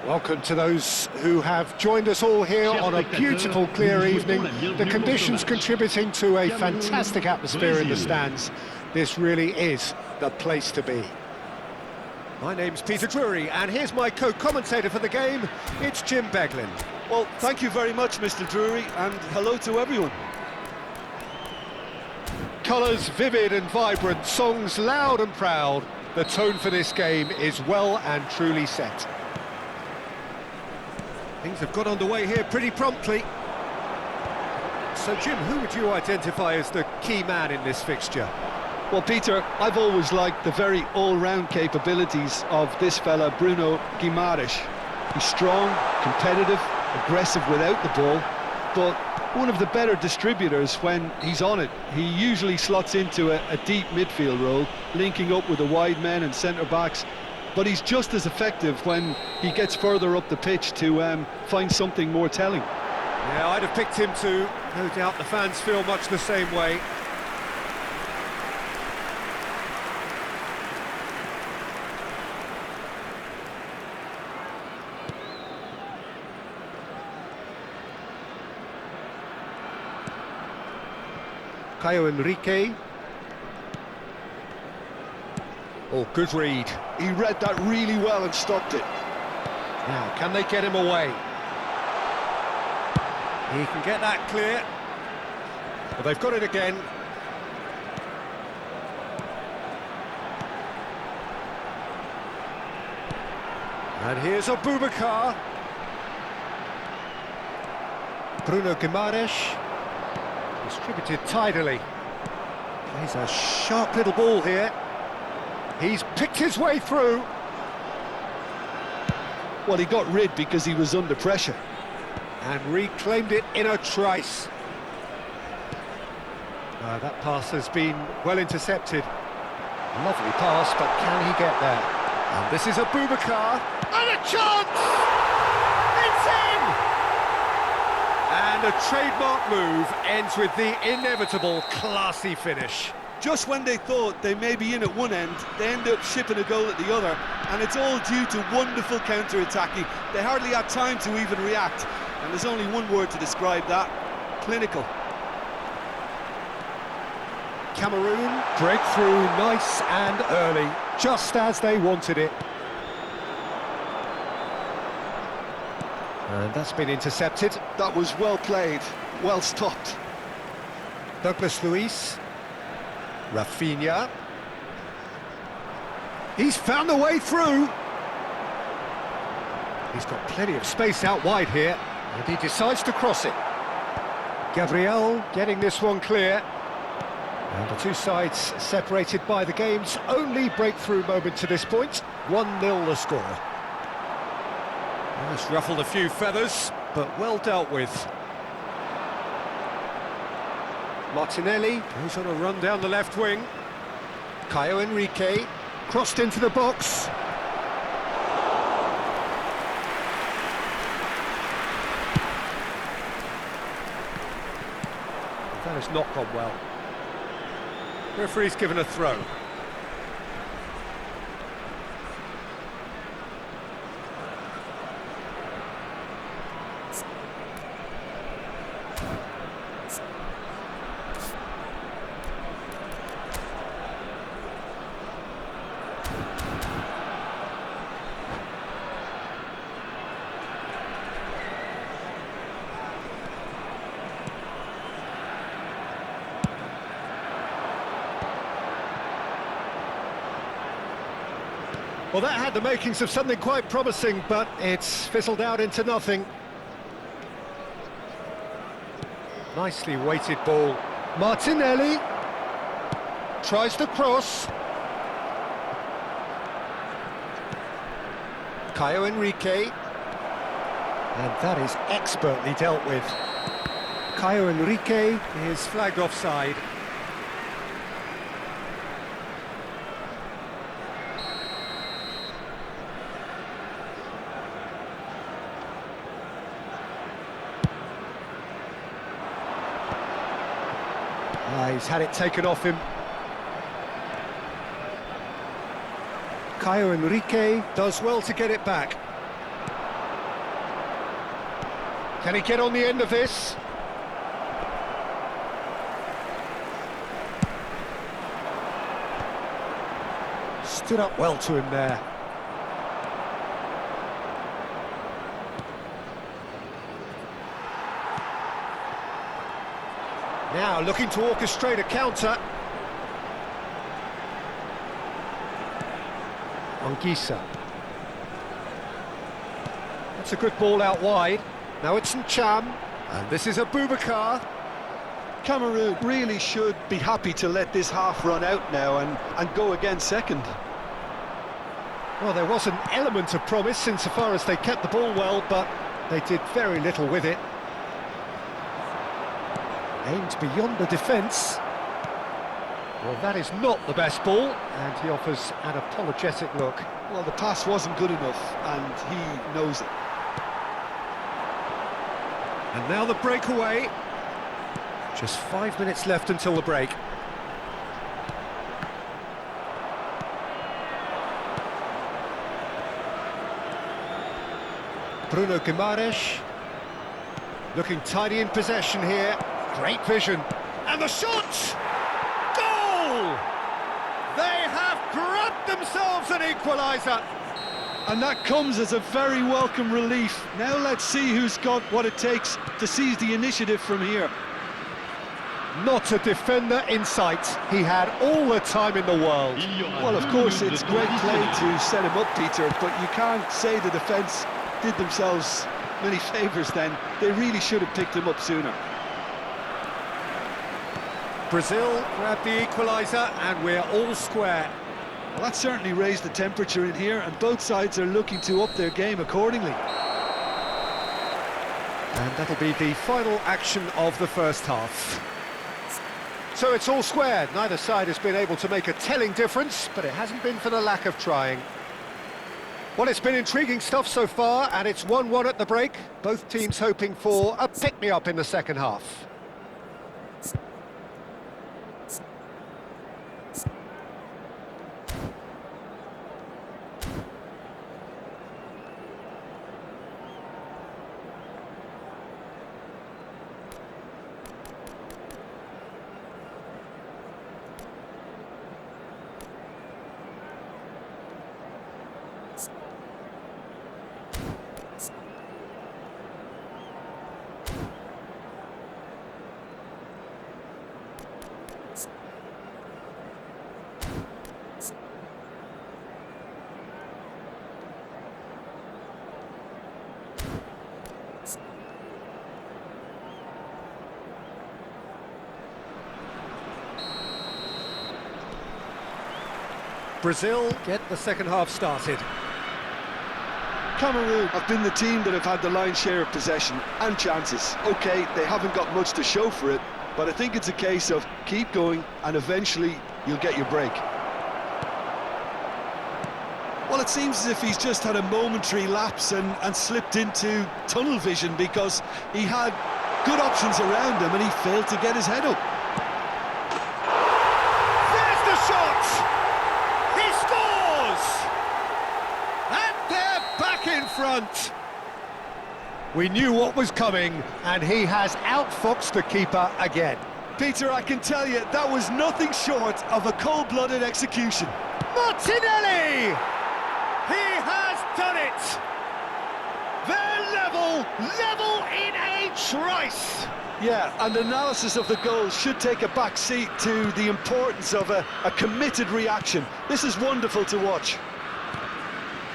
Welcome to those who have joined us all here on a beautiful, clear evening. The conditions contributing to a fantastic atmosphere in the stands. This really is the place to be. My name's Peter Drury, and here's my co-commentator for the game. It's Jim Beglin. Well, thank you very much, Mr. Drury, and hello to everyone. Colours vivid and vibrant, songs loud and proud. The tone for this game is well and truly set. Things have got underway here pretty promptly. So, Jim, who would you identify as the key man in this fixture? Well, Peter, I've always liked the very all-round capabilities of this fella, Bruno Guimaraes. He's strong, competitive, aggressive without the ball, but one of the better distributors when he's on it. He usually slots into a deep midfield role, linking up with the wide men and centre-backs, but he's just as effective when he gets further up the pitch to find something more telling. Yeah, I'd have picked him too. No doubt the fans feel much the same way. Caio Henrique. Oh, good read. He read that really well and stopped it. Now, can they get him away? He can get that clear. But they've got it again. And here's Abubakar. Bruno Guimaraes. Distributed tidily. Plays a sharp little ball here. He's picked his way through. Well, he got rid because he was under pressure. And reclaimed it in a trice. That pass has been well intercepted. Lovely pass, but can he get there? And this is Abubakar. And a chance! It's in! And a trademark move ends with the inevitable classy finish. Just when they thought they may be in at one end, they end up shipping a goal at the other, and it's all due to wonderful counter-attacking. They hardly had time to even react, and there's only one word to describe that: clinical. Cameroon break through nice and early, just as they wanted it. And that's been intercepted. That was well played, well stopped. Douglas Luiz. Rafinha. He's found the way through. He's got plenty of space out wide here, and he decides to cross it. Gabriel getting this one clear. And the two sides separated by the game's only breakthrough moment to this point. 1-0 the score. Well, it's ruffled a few feathers, but well dealt with. Martinelli goes on a run down the left wing. Caio Henrique crossed into the box. That has not gone well. Referee's given a throw. Well, that had the makings of something quite promising, but it's fizzled out into nothing. Nicely weighted ball. Martinelli tries to cross. Caio Henrique. And that is expertly dealt with. Caio Henrique is flagged offside. He's had it taken off him. Caio Henrique does well to get it back. Can he get on the end of this? Stood up well to him there. Now looking to orchestrate a counter. Anguissa. That's a good ball out wide. Now it's Ncham, and this is Abubakar. Cameroon really should be happy to let this half run out now and go again second. Well, there was an element of promise insofar as they kept the ball well, but they did very little with it. Aimed beyond the defence. Well, that is not the best ball, and he offers an apologetic look. Well, the pass wasn't good enough, and he knows it. And now the breakaway. Just 5 minutes left until the break. Bruno Guimaraes. Looking tidy in possession here. Great vision. And the shot! Goal! They have grabbed themselves an equaliser. And that comes as a very welcome relief. Now let's see who's got what it takes to seize the initiative from here. Not a defender in sight. He had all the time in the world. Well, of course, it's great play to set him up, Peter, but you can't say the defence did themselves many favours then. They really should have picked him up sooner. Brazil grabbed the equaliser, and we're all square. Well, that certainly raised the temperature in here, and both sides are looking to up their game accordingly. And that'll be the final action of the first half. So it's all square. Neither side has been able to make a telling difference, but it hasn't been for the lack of trying. Well, it's been intriguing stuff so far, and it's 1-1 at the break. Both teams hoping for a pick-me-up in the second half. Brazil get the second half started. Cameroon have been the team that have had the lion's share of possession and chances. OK, they haven't got much to show for it, but I think it's a case of keep going and eventually you'll get your break. Well, it seems as if he's just had a momentary lapse and slipped into tunnel vision, because he had good options around him and he failed to get his head up. There's the shot! He scores! And they're back in front. We knew what was coming, and he has outfoxed the keeper again. Peter, I can tell you, that was nothing short of a cold-blooded execution. Martinelli! He has done it! They're level in a trice! Yeah, and analysis of the goal should take a back seat to the importance of a committed reaction. This is wonderful to watch.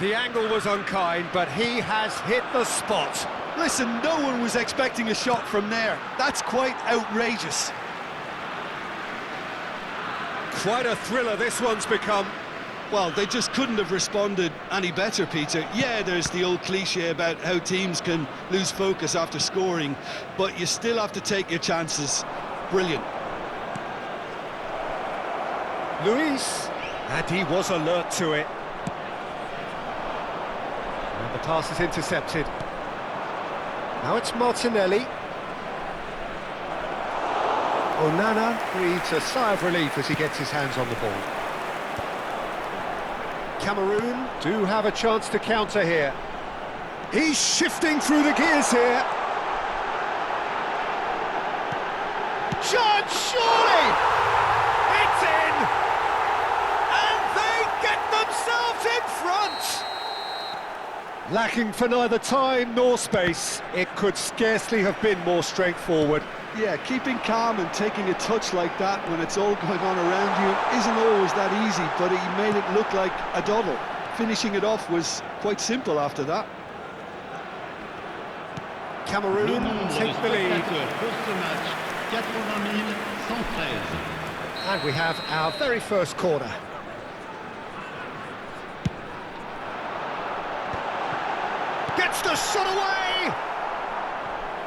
The angle was unkind, but he has hit the spot. Listen, no one was expecting a shot from there. That's quite outrageous. Quite a thriller this one's become. Well, they just couldn't have responded any better, Peter. Yeah, there's the old cliche about how teams can lose focus after scoring, but you still have to take your chances. Brilliant. Luis, and he was alert to it. And the pass is intercepted. Now it's Martinelli. Onana breathes a sigh of relief as he gets his hands on the ball. Cameroon do have a chance to counter here. He's shifting through the gears here. chance, surely! It's in! And they get themselves in front! Lacking for neither time nor space, it could scarcely have been more straightforward. Yeah, keeping calm and taking a touch like that when it's all going on around you isn't always that easy, but he made it look like a doddle. Finishing it off was quite simple after that. Cameroon take the lead. And we have our very first corner. Gets the shot away!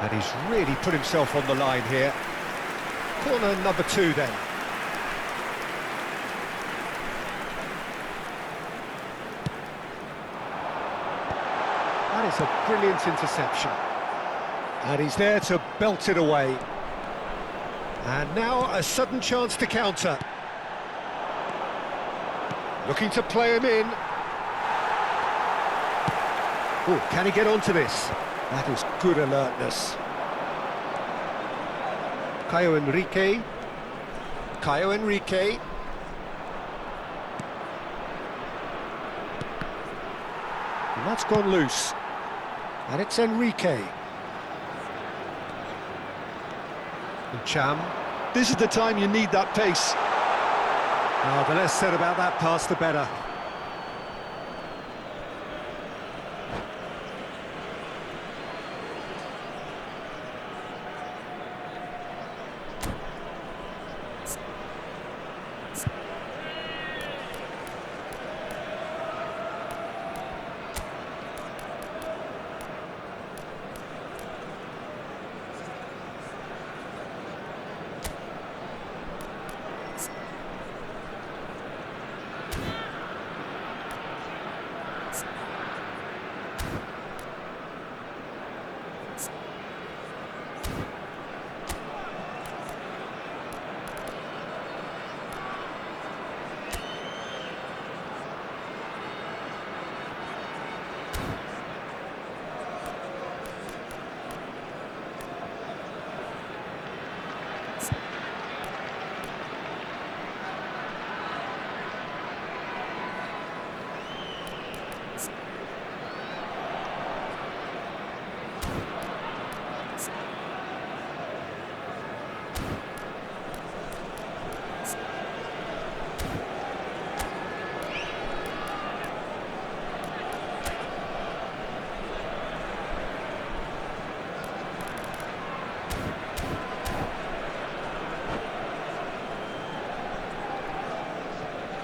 And he's really put himself on the line here. Corner number 2 then. That is a brilliant interception. And he's there to belt it away. And now a sudden chance to counter. Looking to play him in. Oh, can he get onto this? That is good alertness. Caio Henrique. And that's gone loose. And it's Enrique. And Cham. This is the time you need that pace. Oh, the less said about that pass, the better.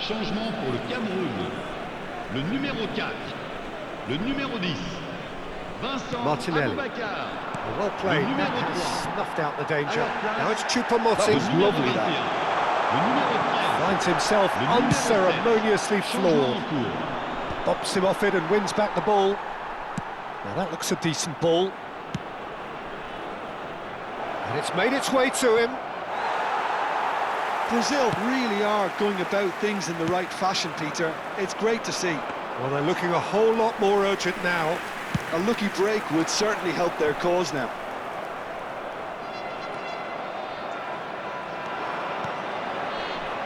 Changement pour le Cameroun. Le numéro 4, le numéro 10, Vincent Martinelli. Aboubakar. Well played, Le that numéro has 3. snuffed out the danger. À la place, Now it's That Choupo-Moting. was lovely, that. Le numéro 13. Finds himself Le numéro unceremoniously 7. floored. Changement en cours. Bops him off it and wins back the ball. Now that looks a decent ball. And it's made its way to him. Brazil really are going about things in the right fashion, Peter. It's great to see. Well, they're looking a whole lot more urgent now. A lucky break would certainly help their cause now.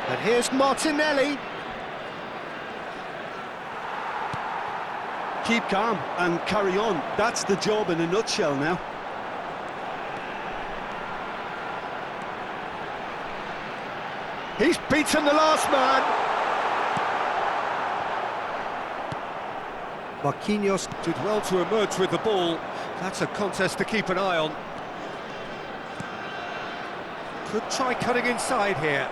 And here's Martinelli. Keep calm and carry on. That's the job in a nutshell now. He's beaten the last man. Marquinhos did well to emerge with the ball. That's a contest to keep an eye on. Could try cutting inside here.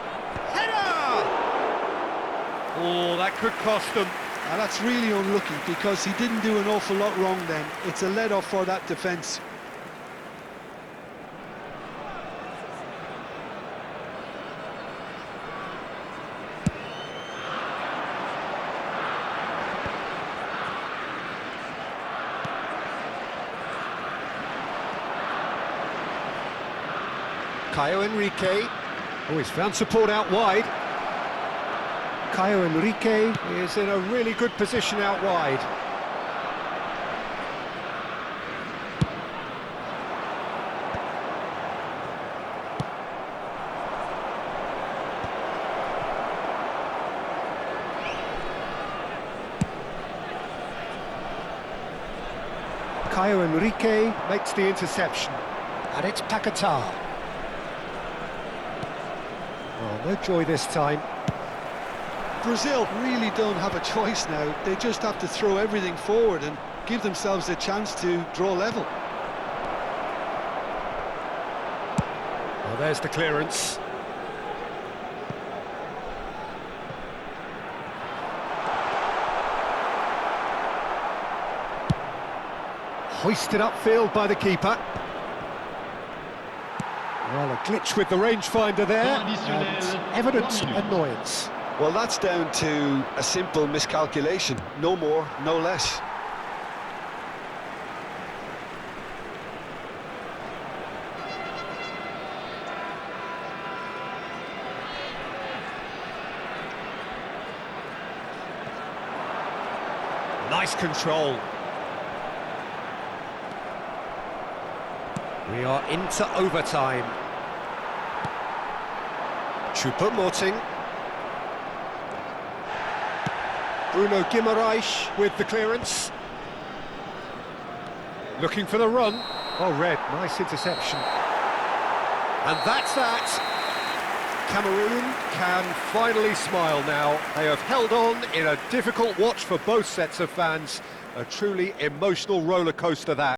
Header! Oh, that could cost them. And that's really unlucky because he didn't do an awful lot wrong then. It's a let-off for that defence. Caio Henrique. Oh, he's found support out wide. Caio Henrique is in a really good position out wide. Caio Enrique makes the interception. And it's Paquetá. Well, no joy this time. Brazil really don't have a choice now. They just have to throw everything forward and give themselves a chance to draw level. Well, there's the clearance. Hoisted upfield by the keeper. Well, a glitch with the rangefinder there, and evident annoyance. Well, that's down to a simple miscalculation. No more, no less. Nice control. We are into overtime. Choupo-Moting. Bruno Guimaraes with the clearance. Looking for the run. Oh, Red, nice interception. And that's that. Cameroon can finally smile now. They have held on in a difficult watch for both sets of fans. A truly emotional roller coaster that.